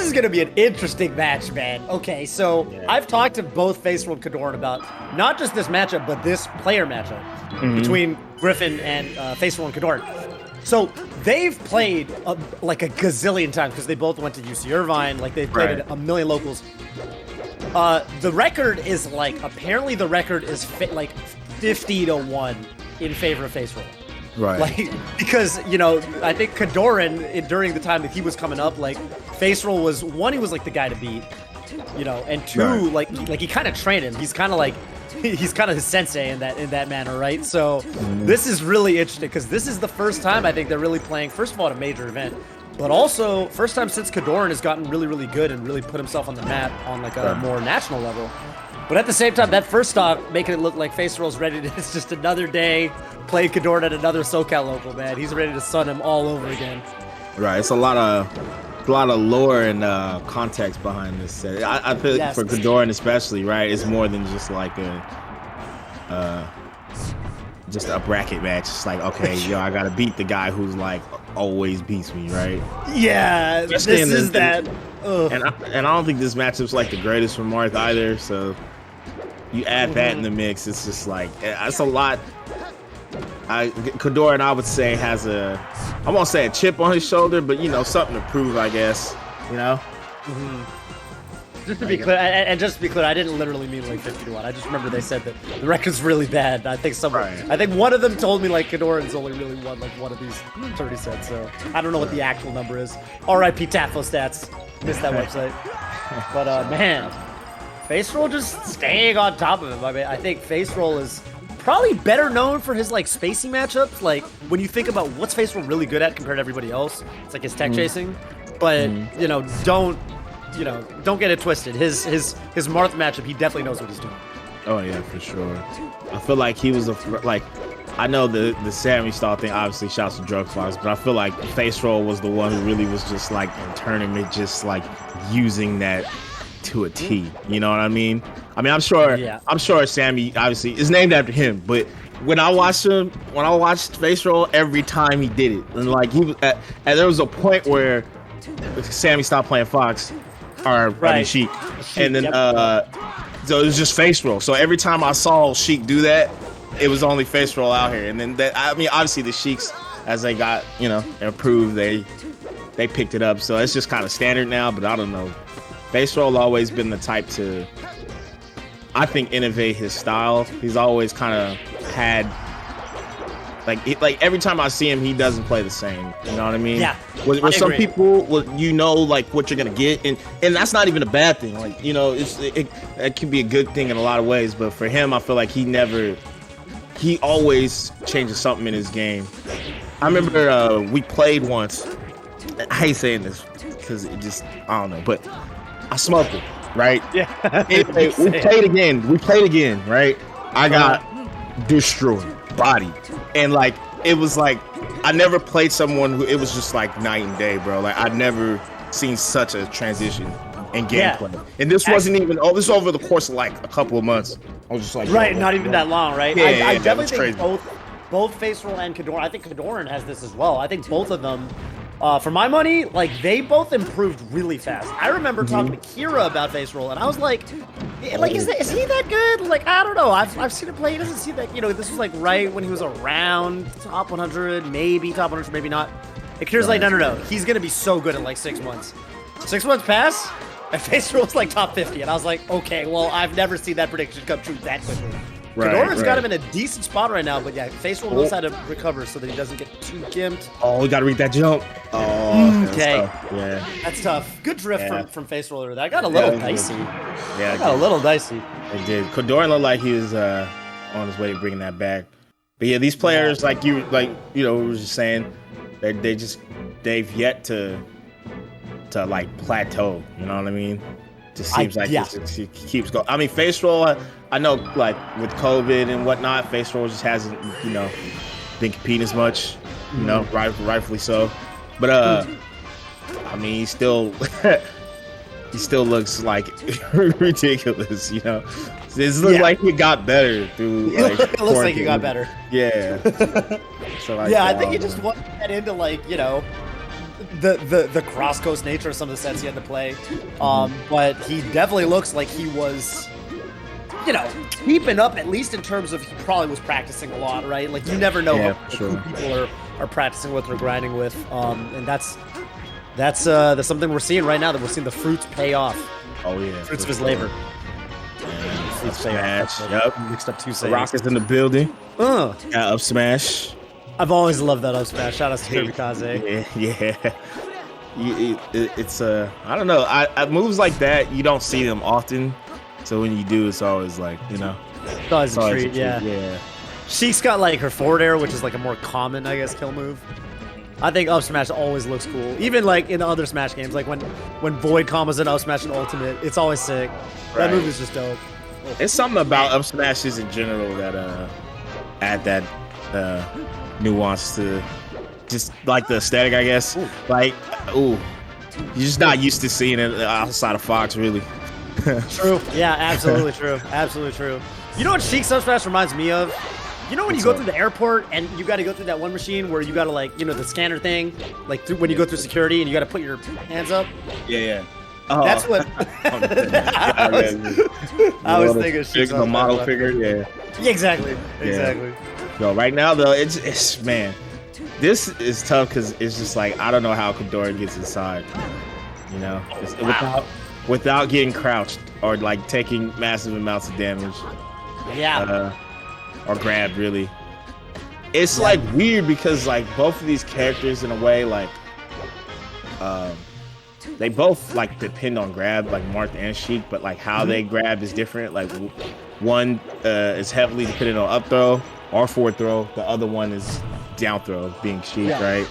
is going to be an interesting match, man. Okay, so I've talked to both Faceroll and KoDoRiN about not just this matchup, but this player matchup between Griffin and Faceroll and KoDoRiN. So they've played like a gazillion times because they both went to UC Irvine. Like they've played at a million locals. The record is like, apparently the record is like 50-1 in favor of Faceroll. Right. Like, because, you know, I think KoDoRiN, during the time that he was coming up, like, Faceroll was, one, he was, like, the guy to beat, you know, and two, like he kind of trained him. He's kind of, like, he's kind of his sensei in that manner, right? So this is really interesting, because this is the first time, I think, they're really playing, first of all, at a major event, but also, first time since KoDoRiN has gotten really, really good and really put himself on the map on, like, a more national level. But at the same time, that first stock making it look like Faceroll's ready to, it's just another day, play KoDoRiN at another SoCal local, man. He's ready to sun him all over again. Right, it's a lot of lore and context behind this set. I feel like for KoDoRiN especially, right, it's more than just like just a bracket match. It's like, okay, yo, I gotta beat the guy who's like always beats me, right? Yeah, this is that. And I don't think this matchup's like the greatest for Marth either. So you add that in the mix, it's just like it's a lot. KoDoRiN, I would say, has I won't say a chip on his shoulder, but you know, something to prove, I guess. You know. Just to be clear, and just to be clear, I didn't literally mean like 50-1. I just remember they said that the record's really bad. I think I think one of them told me like KoDoRiN's only really won like one of these 30 sets. So I don't know what the actual number is. R.I.P. Tafo Stats. Missed that website. But man, Faceroll just staying on top of him. I mean, I think Faceroll is probably better known for his like spacey matchups. Like when you think about what's Faceroll really good at compared to everybody else, it's like his tech chasing. But you know, don't get it twisted. His Marth matchup, he definitely knows what he's doing. Oh yeah, for sure. I feel like he was I know the Sammy style thing obviously shouts to Drug Fox, but I feel like Faceroll was the one who really was just like in tournament, just like using that to a T. You know what I mean? I'm sure Sammy obviously is named after him, but when I watched Faceroll, every time he did it, and like he was and there was a point where Sammy stopped playing Fox, or I mean Sheik, and then so it was just Faceroll. So every time I saw Sheik do that, it was only Faceroll out here. And then obviously the Sheiks, as they got improved, they picked it up. So it's just kind of standard now. But I don't know. Faceroll always been the type to, I think, innovate his style. He's always kind of had like every time I see him, he doesn't play the same. You know what I mean? Yeah. With some people, like what you're gonna get, and that's not even a bad thing. Like it can be a good thing in a lot of ways. But for him, I feel like he always changes something in his game. I remember we played once. I hate saying this because it just, I don't know, but I smoked it, right? Yeah. Anyway, we played again, right? I got destroyed, bodied. And like, it was like, I never played someone who, it was just like night and day, bro. Like, I'd never seen such a transition in gameplay. Yeah. And this wasn't even, this was over the course of like a couple of months. I was just like, right, not even that long, right? Yeah, I definitely think both Faceroll and KoDoRiN, I think KoDoRiN has this as well. I think both of them, for my money, like, they both improved really fast. I remember talking to Kira about Faceroll, and I was like, is he that good? Like, I don't know. I've seen him play. He doesn't seem that, this was like right when he was around top 100, maybe top 100, maybe not. And Kira's like, no. He's going to be so good in like 6 months. 6 months pass, and Faceroll's like top 50. And I was like, okay, well, I've never seen that prediction come true that quickly. KoDoRiN's got him in a decent spot right now, but yeah, Faceroll knows how to recover so that he doesn't get too gimped. Oh, we got to read that jump. Oh, okay. Yeah. That's tough. Good drift from Faceroll there. That got a little dicey. Yeah, got a little dicey. It did. KoDoRiN looked like he was on his way to bringing that back. But yeah, these players, we were just saying, they've yet to like plateau. You know what I mean? Just seems like it keeps going. I mean, Faceroll, I know, like with COVID and whatnot, Faceroll just hasn't, been competing as much. Rightfully so. But I mean, he still looks like ridiculous. It looks like he got better through. Like, it looks like he got better. Yeah. So I think he just wanted to get into the cross coast nature of some of the sets he had to play. But he definitely looks like he was, you know, keeping up, at least in terms of he probably was practicing a lot, right? Like you never know who people are practicing with or grinding with, and that's something we're seeing right now, that we're seeing the fruits pay off. Oh yeah, fruits of his labor. Up smash. Yep. Mixed up two saves. Rockets in the building. Up smash. I've always loved that up smash. Shout out to Kirby. Yeah. It's I don't know. I moves like that, you don't see them often. So when you do, it's always like, you know. It's always a treat, yeah. Sheik's got like her forward air, which is like a more common, I guess, kill move. I think up smash always looks cool. Even like in other Smash games, like when Void combos in up smash and ultimate, it's always sick. That move is just dope. It's something about up smashes in general that add that nuance to just like the aesthetic, I guess. Like, you're just not used to seeing it outside of Fox, really. True. Yeah, absolutely true. Absolutely true. You know what Sheik's up smash reminds me of? You know when you go through the airport and you got to go through that one machine where you got to, like, you know, the scanner thing, like when you go through security and you got to put your hands up? Yeah. That's what I was thinking. Sheik's the model figure, yeah. Exactly. Yo, right now though, it's man, this is tough because it's just like I don't know how KoDoRiN gets inside. You know, without getting crouched or like taking massive amounts of damage. Yeah. Or grabbed, really. It's like weird because like both of these characters in a way like they both like depend on grab, like Marth and Sheik, but like how they grab is different. Like one is heavily dependent on up throw or forward throw. The other one is down throw, being Sheik, right?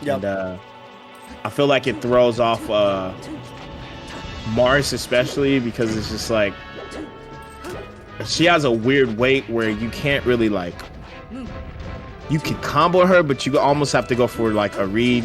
And I feel like it throws off Marth especially because it's just like she has a weird weight where you can't really like, you can combo her, but you almost have to go for like a read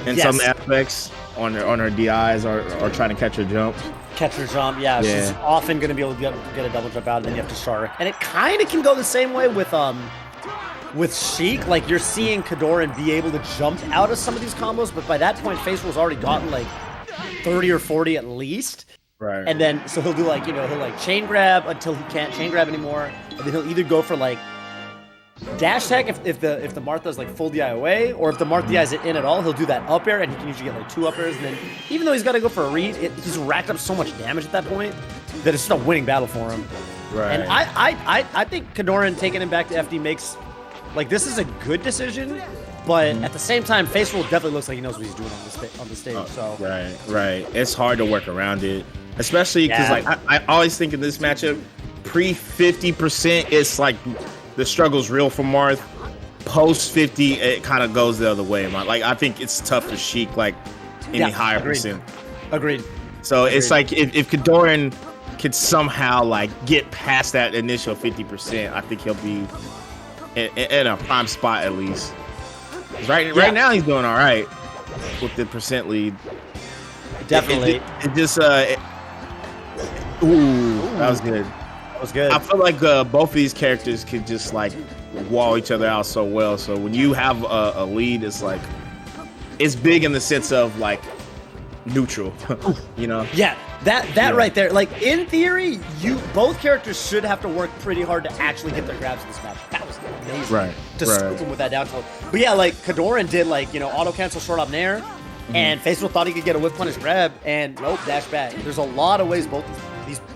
in some aspects on her DIs or trying to catch her jump. She's often going to be able to get a double jump out, and then you have to shark. And it kind of can go the same way with Sheik. Like you're seeing KoDoRiN be able to jump out of some of these combos, but by that point, Faceroll's already gotten like 30 or 40 at least. Right. And then, so he'll do like, you know, he'll like chain grab until he can't chain grab anymore. And then he'll either go for like dash tech if the Marth does like full DI away, or if the Marth DI isn't in at all, he'll do that up air and he can usually get like 2 up airs. And then even though he's got to go for a read, he's racked up so much damage at that point that it's just a winning battle for him. Right. And I think KoDoRiN taking him back to FD makes, like, this is a good decision. But at the same time, Faceroll definitely looks like he knows what he's doing on the stage. So Right. It's hard to work around it. Especially because like I always think in this matchup, pre 50%, it's like the struggle's real for Marth. Post 50, it kind of goes the other way. Like I think it's tough for Sheik, like any higher percent. Agreed. So it's like if KoDoRiN could somehow like get past that initial 50%, I think he'll be in a prime spot at least. Right now he's doing all right with the percent lead. Definitely. It just that was good. That was good. I feel like both of these characters could just like wall each other out so well. So when you have a lead, it's like it's big in the sense of like neutral, you know? Yeah, that right there. Like in theory, both characters should have to work pretty hard to actually get their grabs in this match. That was amazing. To scoop him with that down tilt. But yeah, like KoDoRiN did like, you know, auto cancel short up nair, and Faceroll thought he could get a whip punish grab, and nope, dash back. There's a lot of ways both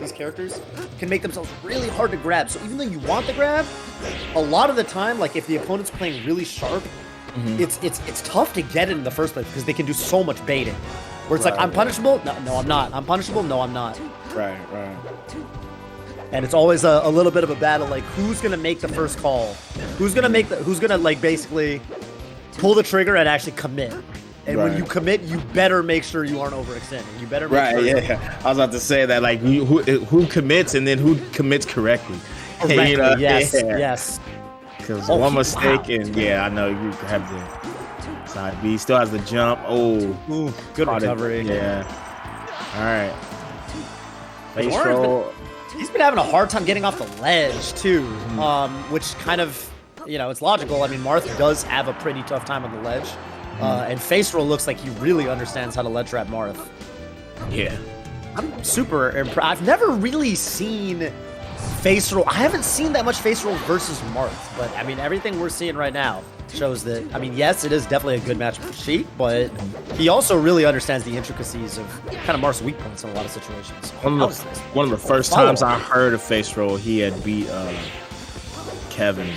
these characters can make themselves really hard to grab. So even though you want the grab, a lot of the time, like if the opponent's playing really sharp, it's tough to get it in the first place because they can do so much baiting. Where it's like, I'm punishable? No, I'm not. I'm punishable? No, I'm not. Right. And it's always a little bit of a battle, like who's gonna make the first call? Who's gonna like basically pull the trigger and actually commit? And when you commit, you better make sure you aren't overextending. You better make sure. I was about to say that, like who commits and then who commits correctly. Correctly, you know? Yes. Because one mistake and I know you have the side B. Still has the jump. Good recovery. Yeah. All right. Faceroll. He's been having a hard time getting off the ledge too, which kind of, you know, it's logical. I mean, Marth does have a pretty tough time on the ledge. And Faceroll looks like he really understands how to ledge trap Marth. Yeah. I'm super impressed. I've never really seen Faceroll. I haven't seen that much Faceroll versus Marth, but I mean, everything we're seeing right now shows that, I mean, yes, it is definitely a good match for Sheik, but he also really understands the intricacies of kind of Marth's weak points in a lot of situations. One of the first times I heard of Faceroll, he had beat Kevin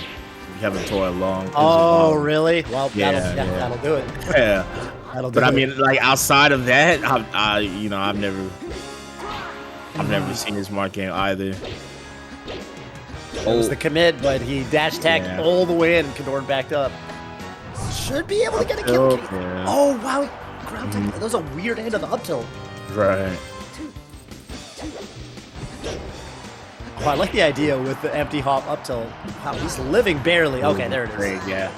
Toy long. Oh, really? Well, yeah, that'll do it. Yeah. That'll do but I it. mean, like outside of that, I've never seen his Marth game either. It was the commit, but he dash tagged all the way in. KoDoRiN backed up. Should be able to get a kill. Yeah. Oh, wow. Ground tech. That was a weird end of the up tilt. Right. Oh, I like the idea with the empty hop up tilt. Wow, he's living barely. Okay, there it is. Great, yeah.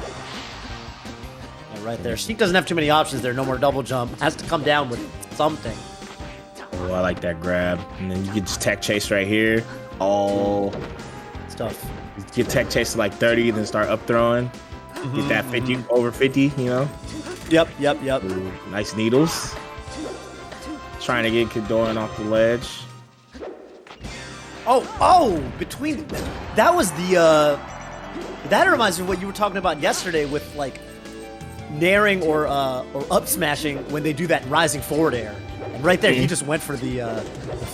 Right there. Sheik doesn't have too many options there. No more double jump. Has to come down with something. Oh, I like that grab. And then you can just tech chase right here. Oh. Stuff. Get tech chase to like 30, then start up throwing. Get that 50 over 50, you know? Yep. Ooh, nice needles. Trying to get KoDoRiN off the ledge. Oh, between that was the that reminds me of what you were talking about yesterday with like naring or up smashing when they do that rising forward air. And right there he just went for the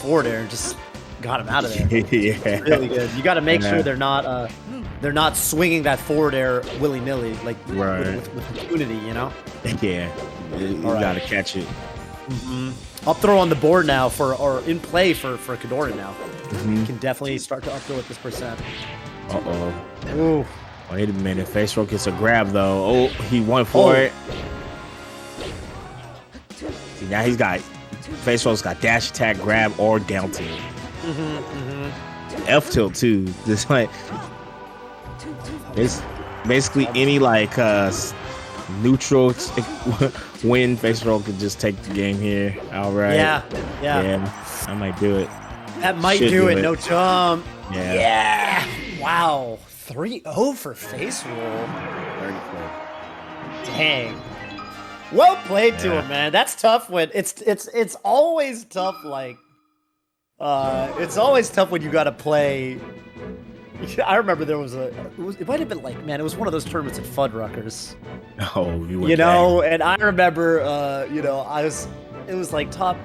forward air and just got him out of there. Yeah. Really good. You got to make sure they're not swinging that forward air willy-nilly like with impunity, you know? Yeah. You got to catch it. Up throw on the board now or in play for KoDoRiN now. You can definitely start to up throw with this percent. Ooh. Wait a minute. Faceroll gets a grab though. Oh, he went for it. See, now he's got Faceroll's got dash attack, grab, or down tilt. F tilt too. Just like it's basically any like neutral win. Faceroll could just take the game here outright. Yeah. I might do it. That might do it. No jump. Yeah. Wow. 3-0 for Faceroll. Dang. Well played to him, man. That's tough when it's always tough. Like, it's always tough when you got to play. I remember there was it might have been like, man, it was one of those tournaments at Fuddruckers. Oh, you know, and I remember, it was like top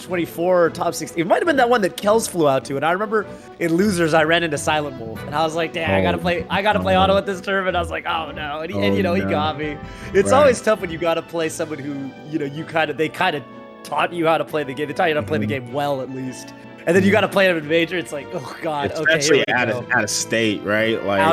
24 or top 16. It might have been that one that Kels flew out to. And I remember in losers, I ran into Silent Wolf, and I was like, "Damn, I gotta play auto at this tournament." I was like, "Oh no!" And he got me. It's always tough when you gotta play someone who they kind of taught you how to play the game. They taught you how to play the game well, at least. And then you gotta play them in major. It's like, oh god, especially out of state, right? Like out of